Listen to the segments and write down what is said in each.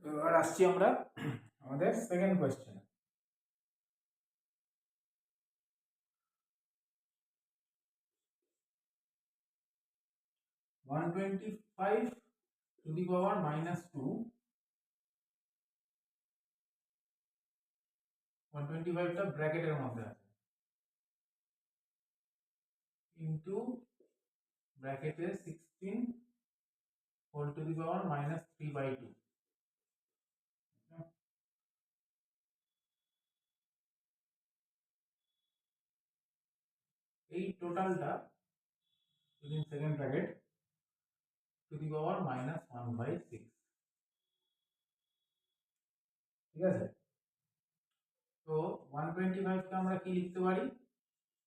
এবার আসছি আমরা আমাদের second question. (125 to the power -2) 125 টা ব্র্যাকেটের মধ্যে আছে ইনটু ব্র্যাকেটে 16 হোল টু দি পাওয়ার -3/2। এই টোটালটা within second bracket to the power -1/6। ঠিক আছে, তো 125 কে আমরা কি লিখতে পারি,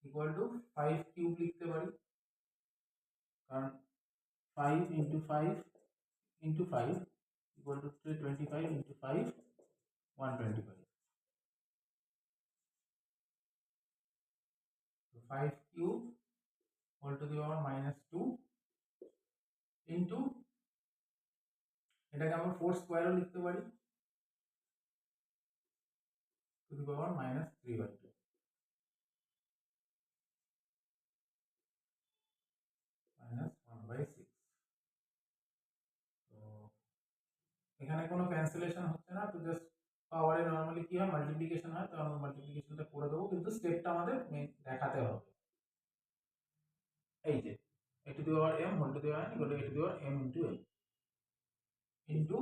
ইকুয়াল টু 5 কিউব লিখতে পারি, কারণ 5 into 5 into 5 equal to 325 into 5 125। so 5 cube whole to the power -2 into এটাকে আমরা 4 স্কয়ারও লিখতে পারি to the power -3/2 -1/6। তো এখানে কোনো ক্যান্সেলেশন হচ্ছে না, তো জাস্ট পাওয়ারে নরমালি কি হয়, মাল্টিপ্লিকেশন হয়, তো আমরা মাল্টিপ্লিকেশনটা করে দেবো, কিন্তু স্টেপটা আমাদের দেখাতে হবে। এই যে a to the power m whole to the power n equal to a to the power m into n into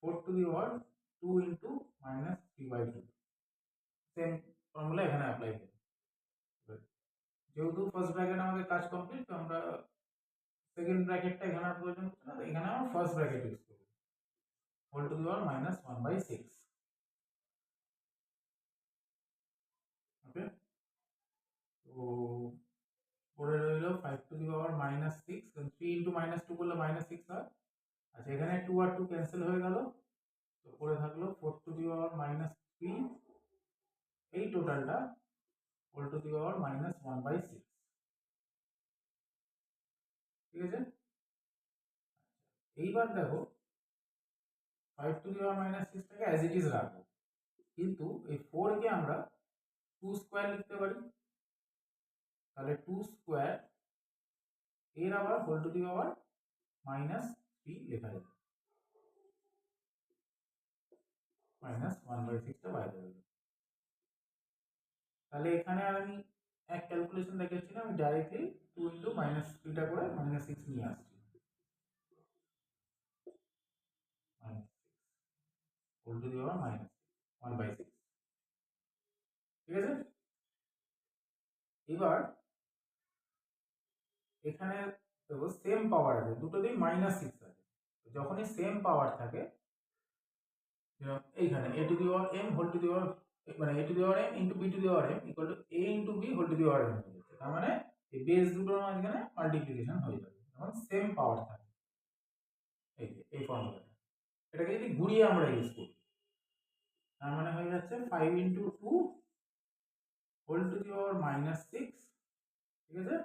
4 to the power 2 into -3/2। Same formula এখানে অ্যাপ্লাই করি। যেহেতু ফার্স্ট ব্র্যাকেট আমাদের কাজ কমপ্লিট, তো আমরা সেকেন্ড ব্র্যাকেটটা এখানে আর প্রয়োজন হচ্ছে না, এখানে আমরা ফার্স্ট ব্র্যাকেট ইউজ করব, হোল টু দি পাওয়ার -1/6। ওকে, তো পরে রইল 5 টু দি পাওয়ার -6, 3 ইনটু -2 করলে -6 হয়। আচ্ছা, এখানে 2 আর 2 ক্যান্সেল হয়ে গেল, তো পরে থাকলো 4 টু দি পাওয়ার -3, এই টোটালটা হোল টু দি পাওয়ার -1/6। ঠিক আছে, এইবার দেখো 5 টু দি পাওয়ার -6 টাকে অ্যাজ ইট ইজ রাখবো, কিন্তু এই 4 কে আমরা 2 স্কয়ার লিখতে পারি, তাহলে 2 স্কয়ার এর আবার হোল টু দি পাওয়ার -3 লেখা যাবে, -1/6 টা বাইরে যাবে। তাহলে এখানে আর আমি এক ক্যালকুলেশন দেখাচ্ছি না, আমি ডাইরেক্টলি 2 ইনটু -3 টা করে -6 নিয়ে আসছি, -6 হোল টু দি পাওয়ার -1/6। ঠিক আছে, এবার এখানে দেখো সেম পাওয়ার আছে, দুটোতেই -6 আছে, যখনই সেম পাওয়ার থাকে, এইখানে a to the power m whole to the power মানে a to the power m into b to the power m equal to a into b whole to the power m হয়ে যাচ্ছে। তার মানে এই base দুটোর মাঝখানে multiplication হয়ে যাবে, যখন সেম পাওয়ার থাকে। এই যে এই ফর্মুলাটা, এটাকে যদি ঘুরিয়ে আমরা ইউজ করি, তার মানে হয়ে যাচ্ছে 5 ইনটু 2 হোল টু দি পাওয়ার -6। ঠিক আছে,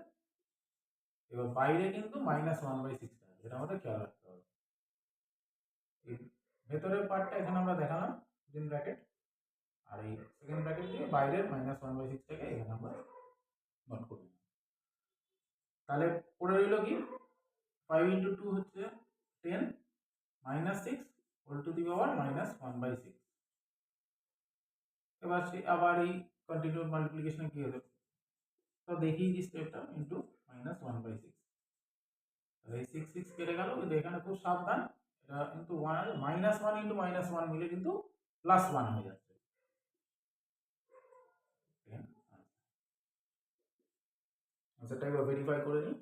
এবার বাইরে কিন্তু -1/6 আছে, এটা আমাদের খেয়াল রাখতে হবে। এই ভেতরের পার্টটা এখানে আমরা দেখালাম উইদিন ব্র্যাকেট, আর এই সেকেন্ড ব্র্যাকেট দিয়ে বাইরের -1/6 টাকে এখানে আমরা নোট করে দিলাম। তাহলে পড়ে রইল কি, 5 ইন্টু 2 হচ্ছে 10, -6 হোল টু দি পাওয়ার -1/6। এবার সে আবার এই কন্টিনিউড মাল্টিপ্লিকেশন কি হবে, তো দেখিয়ে দিই স্টেপটা, ইন্টু -1/6। তাহলে এই 6 6 কেটে গেল, কিন্তু এখানে খুব সাবধান, এটা কিন্তু 1 -1 ইন্টু -1 মিলে কিন্তু +1 হয়ে যাচ্ছে। আচ্ছা, এবার ভেরিফাই করে নিই।